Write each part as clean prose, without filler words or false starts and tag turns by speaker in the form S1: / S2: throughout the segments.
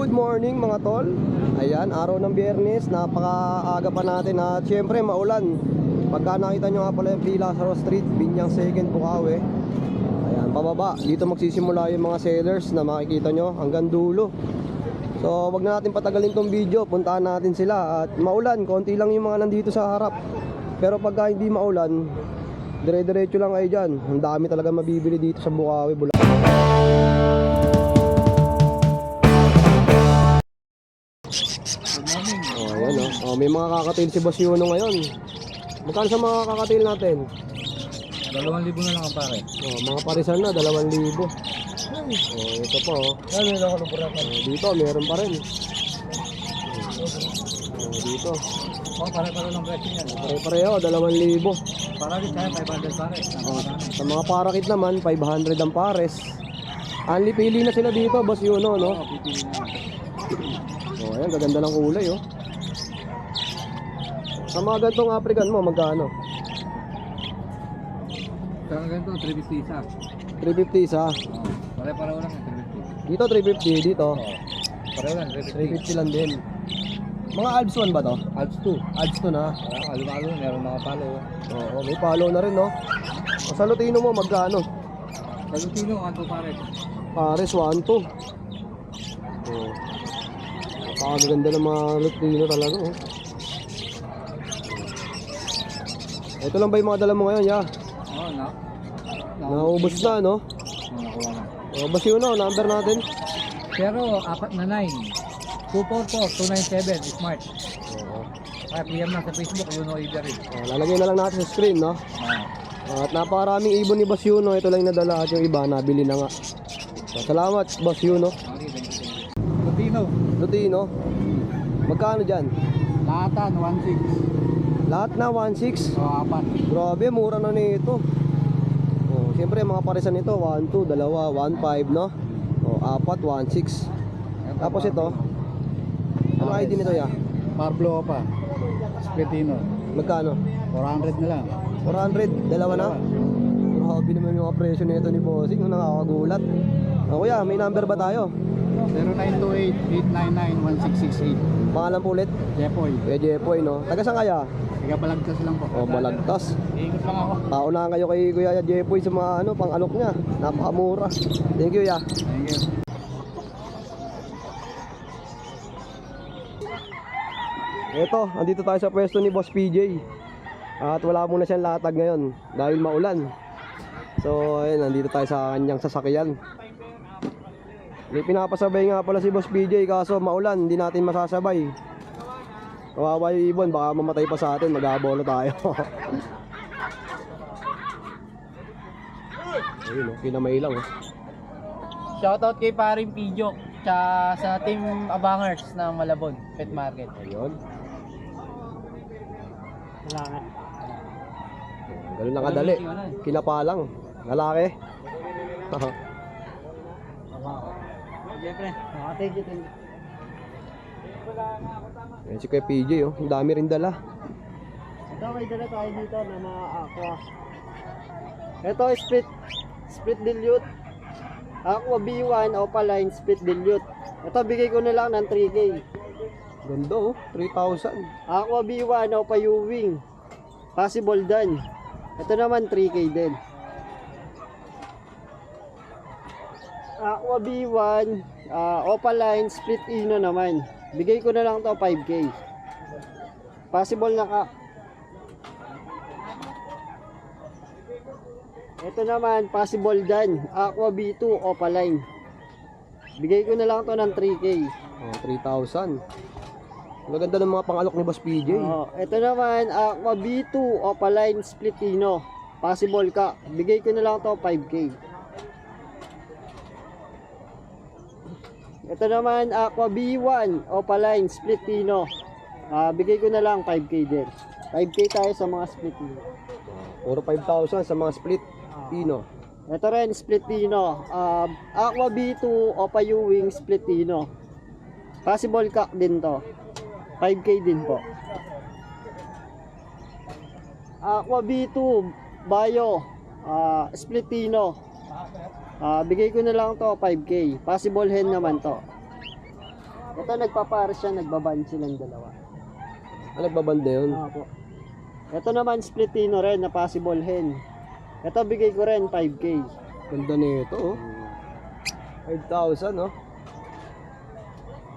S1: Good morning mga tol. Ayan, araw ng Biyernes, napakaaga pa natin at syempre maulan. Pagka nakita nyo nga pala yung Pila sa Street, Binyang 2nd, Bukawi. Ayan, pababa, dito magsisimula yung mga sellers na makikita nyo hanggang dulo. So wag na natin patagalin tong video, puntahan natin sila. At maulan, konti lang yung mga nandito sa harap. Pero pagka hindi maulan, dire-diretso lang kayo dyan. Ang dami talaga mabibili dito sa Bukawi, Bulacan. Oh, may mga kakatail si Boss Yuno ngayon. Magkano sa mga kakatail natin?
S2: 2,000 na lang ang pare.
S1: Oh, mga parisan na 2,000. Oh, ito po. Dito meron pa rin. Dito.
S2: Pare-pare lang presyo niyan.
S1: Pare-pareho 2,000.
S2: Parakit kaya 500 pare.
S1: Sa mga parakit naman 500 ang pares. Anli pili na sila dito, Boss Yuno, no?
S2: Oo, pipili na.
S1: Oh, ayan, gaganda ng kulay, oh. Sa mga gantong African mo, magkano?
S2: Kaya ganito, 350 isa.
S1: 350 isa.
S2: Pare-pareho lang yung 350.
S1: Dito 350, dito.
S2: Pareho lang,
S1: 350 lang din. Mga Alps 1 ba to?
S2: Alps 2.
S1: Alps 2 na.
S2: Halo-halo, meron mga palo.
S1: Oo, may palo na rin, no? O, sa Lutino mo, magkano?
S2: Salutino, kanto pare.
S1: Pares 1-2. Oo. Napakaganda ng mga Lutino talaga, oh. Ito lang ba yung mga dala mo ngayon, ya?
S2: Oo,
S1: Naubos na, no?
S2: nakuha na.
S1: O, Boss Yuno, number natin.
S2: Pero, 499. 244-297, smart.
S1: Oo.
S2: Kaya PM na sa Facebook, Yuno Iberin.
S1: O, lalagay na lang natin sa screen, no? At napakaraming ibon ni Boss Yuno. Ito lang yung nadala at yung iba, nabili na nga. So, salamat, Boss Yuno.
S2: Lutino.
S1: Lutino, magkano dyan?
S2: Lahatan, 1.6.
S1: Lahat na 1.6.
S2: So, 4.
S1: Grabe, mura na nito. Oh, siyempre mga parisan nito 1, 2, 2, 1.5, no? Oh, 4, 1.6. Tapos ito, ano ID nito, ya?
S2: Parblo pa. Spetino.
S1: Magkano?
S2: 400 na lang.
S1: 400, dalawa na? Grabe naman yung mga presyo nito ni Bossing, nakakagulat. Oh, kuya, may number ba tayo?
S2: 0928-899-1668.
S1: Pangalan po ulit?
S2: Jepoy.
S1: Kuya Jepoy, no? Taga saan kaya?
S2: Tiga Balagtas lang po.
S1: Oh, Balagtas.
S2: Ikot lang ako.
S1: Paunahan kayo kay Kuya Jepoy sa mga ano, pang-alok niya. Napakamura. Thank you, ya.
S2: Thank you.
S1: Ito, andito tayo sa pwesto ni Boss PJ. At wala muna siyang latag ngayon dahil maulan. So, ayun, nandito tayo sa kanyang sasakyan. May pinapasabay nga pala si Boss PJ kaso maulan, hindi natin masasabay. Kawawa yung ibon, baka mamatay pa sa atin, mag-aabolo tayo. Ayun, kinamay lang.
S3: Shoutout kay paring Pidjo tsaka sa team Abangers ng Malabon Pet Market.
S1: Ayun.
S3: Salamat.
S1: Ganun lang kadali. Kinapalang. Lalaki.
S3: Siyempre. Thank you.
S1: Ayan si Kuya PJ, oh. Ang dami rin dala.
S3: Ito may dala tayo dito na mga aqua. Ito split dilute. Aqua B1 Opaline split dilute. Ito bigay ko na lang ng 3K.
S1: Ganda, oh. 3,000.
S3: Aqua B1 Opa U-Wing. Possible done. Ito naman 3K din. Aqua B1 Opaline split Ino naman. Bigay ko na lang to 5K. Possible na ka. Ito naman possible done. Aqua B2 Opaline. Bigay ko na lang to ng 3K.
S1: Oh, 3,000. Maganda ng mga pangalok ni Boss PJ.
S3: Ito naman Aqua B2 Opaline split Ino. Possible ka. Bigay ko na lang to 5K. Ito naman Aqua B1 Opaline split Tino. Bigay ko na lang 5K din. 5K tayo sa mga split Tino.
S1: Puro 5,000 sa mga split Pino.
S3: Ito rin split Tino. Aqua B2 Opa U-Wing split Tino. Possible cock din to. 5K din po. Aqua B2 Bayo split Tino. Bigay ko na lang to 5K. Possible hen naman to. Ito nagpapares siya, nagbaban silang dalawa.
S1: Ano nagbabanda yun?
S3: Po. Ito naman splitino rin na possible hen. Ito bigay ko rin 5K.
S1: Ganda nito oh. 5,000 oh.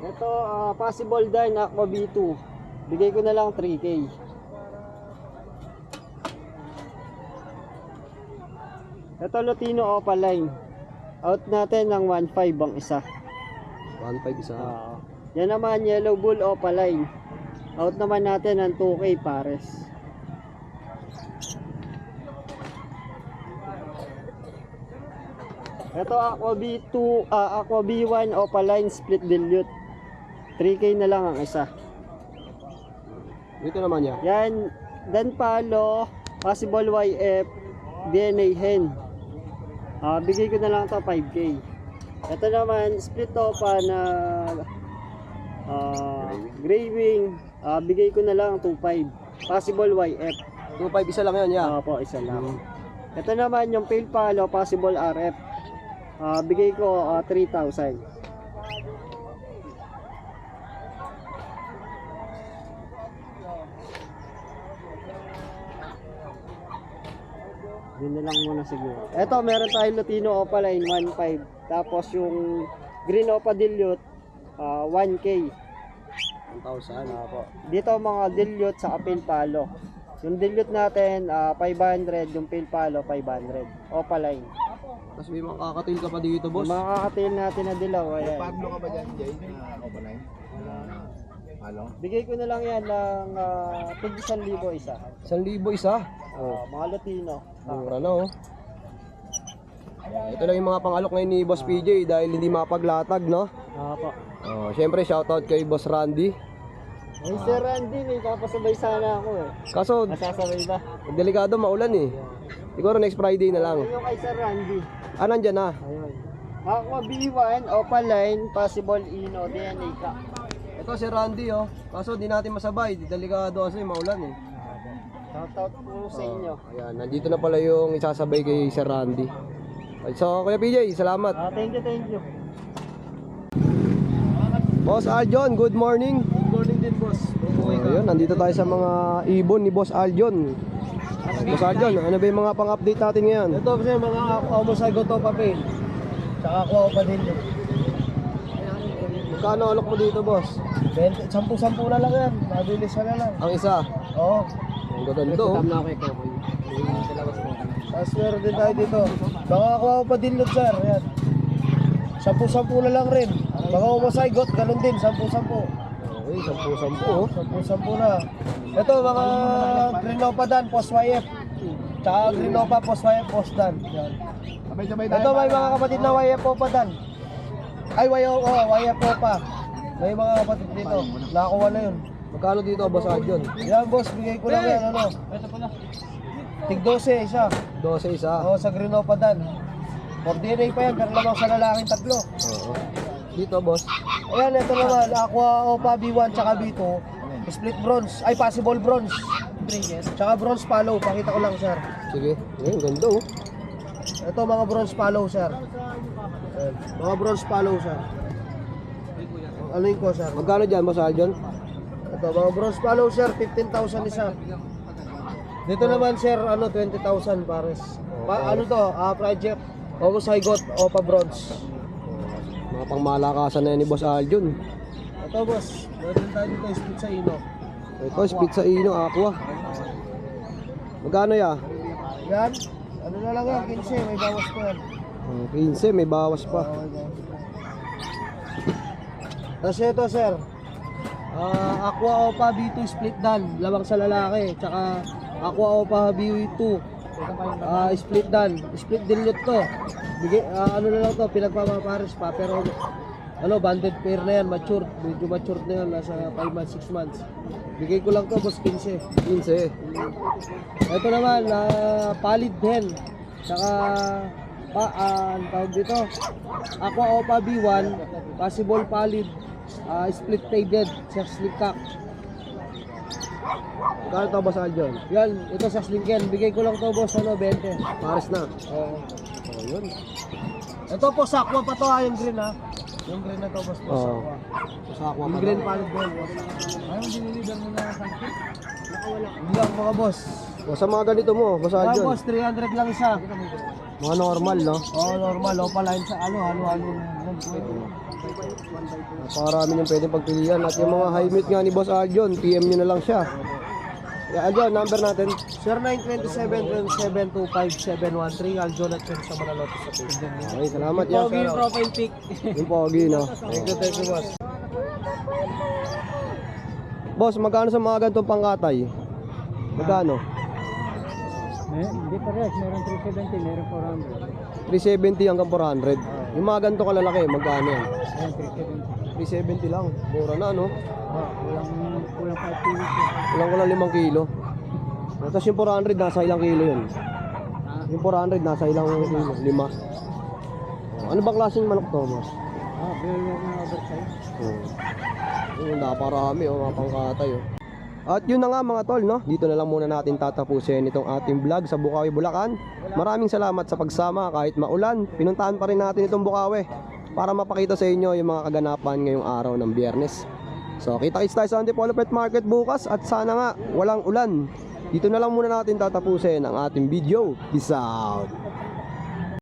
S3: Ito possible din Aqua B2. Bigay ko na lang 3K. Ito Lutino Opaline. Out natin ng 1.5 ang isa.
S1: 1,500 isa.
S3: Yan naman Yellow Bull Opaline. Out naman natin ng 2K pares. Ito Aqua B2, Aqua B1 Opaline Split Dilute. 3K na lang ang isa.
S1: Dito naman yan.
S3: Yan, Dan Palo, possible YF, DNA hen. Bigay ko na lang to 5K. Ito naman, split opa na graving, bigay ko na lang 2.5. Possible YF.
S1: 2,500 isa lang yan, yeah.
S3: Opo, isa lang. Ito naman yung Pale Palo, possible RF. Bigay ko 3,000. Yun na lang muna siguro. Eto, meron tayong Lutino Opaline 1.5. Tapos yung Green Opa Dilute 1K.
S1: 1,000.
S3: Po. Dito mga dilute sa Pale Palo. Yung dilute natin 500, yung Pale Palo 500. Opaline.
S1: Tapos may mga kakatil ka pa dito, boss.
S3: Yung mga kakatail natin na dilaw, ayan.
S2: Pablo ka ba dyan, Jay? Opaline? Palo?
S3: Bigay ko na lang yan ng tig 1,000 isa.
S1: 1,000 isa.
S3: Mga Lutino.
S1: Mura na oh. Ito lang yung mga pangalok ngayon ni Boss PJ dahil hindi mapaglatag, no?
S3: Po.
S1: Siyempre shoutout kay Boss Randy.
S3: Ay, Sir Randy, may kapasabay sana ako eh.
S1: Kaso
S3: Masasabay ba?
S1: delikado maulan eh. Siguro next Friday na lang.
S3: Yung kay Sir Randy.
S1: Nandyan na.
S3: Ayun. Aqua B1, Opaline, possible Ino, DNA ka.
S1: Ito si Randy oh. Kaso di natin masabay, delikado kasi maulan eh.
S3: Shoutout po sa inyo.
S1: Ayan, nandito na pala yung isasabay kay Sir Randy. So, Kuya PJ, salamat.
S3: Thank you, thank you.
S1: Boss Aljon, good morning.
S2: Good morning din, boss.
S1: Ayun, nandito tayo sa mga ibon ni Boss Aljon. Boss Aljon, ano ba yung mga pang-update natin ngayon?
S2: Ito kasi mga Omosago to papel. Tsaka kuha pa din yun.
S1: Magkano alok mo dito, boss?
S2: 10-10 na lang yan. Mabilis na lang.
S1: Ang isa.
S2: Oo.
S1: Ang ganda oh.
S2: na ako ikaw. Tapos meron din tayo dito. Baka kuha pa din yun, sir. Ayan. 10-10 na lang rin. Baka Omosago, ganun din. 10-10.
S1: Okay, 10-10 oh.
S2: 10-10 na. Ito mga Grinopa Dan, Post YF. Tsaka Grinopa, Post YF, Post Dan. Yan. Ito may mga kapatid na YF pa Dan. Ay, YF pa. May mga kapatid dito. Nakakuha na yun.
S1: Magkano dito, Boss Aljon?
S2: Yan boss, bigay ko lang yan. Ano? Tig 12 isa.
S1: 12 isa.
S2: Oo, sa Grinopa Dan. For DNA pa yan, pero lamang sa lalaking tatlo.
S1: Oo. Dito, boss.
S2: Ayan, ito naman, Aqua Opa B1 tsaka B2. Split bronze, ay possible bronze. Tsaka bronze follow, pakita ko lang sir.
S1: Sige. Ayun, ganda oh.
S2: Ito mga bronze follow sir. Ayan, mga bronze follow sir. Ano yun ko sir?
S1: Magkano dyan, Boss Aljon?
S2: Ito mga bronze follow sir, 15,000 isa. Dito naman sir, ano 20,000 pares. Ano to, project Omosago Opa bronze.
S1: Mga pangmalakasan na yan ni Boss Aljon.
S2: Ito boss, meron tayo dito split sa ino.
S1: Ito, split sa Ino, Aqua. Magkano ya?
S2: Yan, ano na lang yan, 15, may bawas ko yan.
S1: 15, may bawas pa.
S2: Tapos ito sir, Aqua Opa B2 split dan, lamang sa lalaki. Tsaka Aqua Opa B2 split dan, split dilute to. Bigay, ano na lang to, pinagpapapares pa. Pero ano, banded pair na yan, matured. Medyo matured na yan, nasa 5 months, 6 months. Bigay ko lang to, boss 15.
S1: 15.
S2: Ito naman, pallid hen. Tsaka, ang tawag dito, Aqua Opa B1, possible pallid, split faded, sa slickcock.
S1: Magkano to, Boss Aljon?
S2: Yan, ito sa slinken. Bigay ko lang to, boss, ano, 20.
S1: Pares na.
S2: Oo.
S1: Oh, yun.
S2: Ito po, sakwa pa to, yung green ha. Yung green na to, boss, boss.
S1: Oo.
S2: Aqua.
S1: Sa aqua
S2: Yung
S1: pa
S2: green
S1: daw.
S2: pallid gold, boss. Ayaw, diniliver mo na sakit. Nakawala. Hindi lang, mga boss.
S1: O, sa mga ganito mo, Boss
S2: Mga
S1: Aljon.
S2: boss, 300 lang isa.
S1: Mga normal, no?
S2: Oo, normal. O, palain sa halo-halo.
S1: Napakarami yung pwedeng pagpilian. At yung mga high meat nga ni Boss Aljon, PM nyo na lang siya. Yeah, Aljon, number natin.
S2: 0927-2725-713. Aljon at Chen sa Manaloto sa Facebook.
S1: Okay, salamat yan.
S2: Pogi yung profile pic.
S1: Yung pogi, no?
S2: Thank you, boss.
S1: Boss, magkano sa mga ganitong pangkatay? Magkano?
S3: Hindi parehas, meron 370, meron
S1: 370 hanggang 400. Yung mga ganito kalalaki, magkano yan?
S3: 400.
S1: 370 lang. Mura na, no?
S3: Kulang 5 kilos yun.
S1: Kulang 5 kilo. Tapos yung 400, nasa ilang kilo yun? Yung 400, nasa ilang kilo? 5. Ano bang klaseng manok to, boss?
S3: Very well na oversize.
S1: Naparami, mga pangkatay, oh. At yun na nga mga tol, no? Dito na lang muna natin tatapusin itong ating vlog sa Bukawi, Bulacan. Maraming salamat sa pagsama kahit maulan. Pinuntahan pa rin natin itong Bukawi para mapakita sa inyo yung mga kaganapan ngayong araw ng Biyernes. So kita-kits tayo sa Antipolo Pet Market bukas at sana nga walang ulan. Dito na lang muna natin tatapusin ang ating video. Peace out!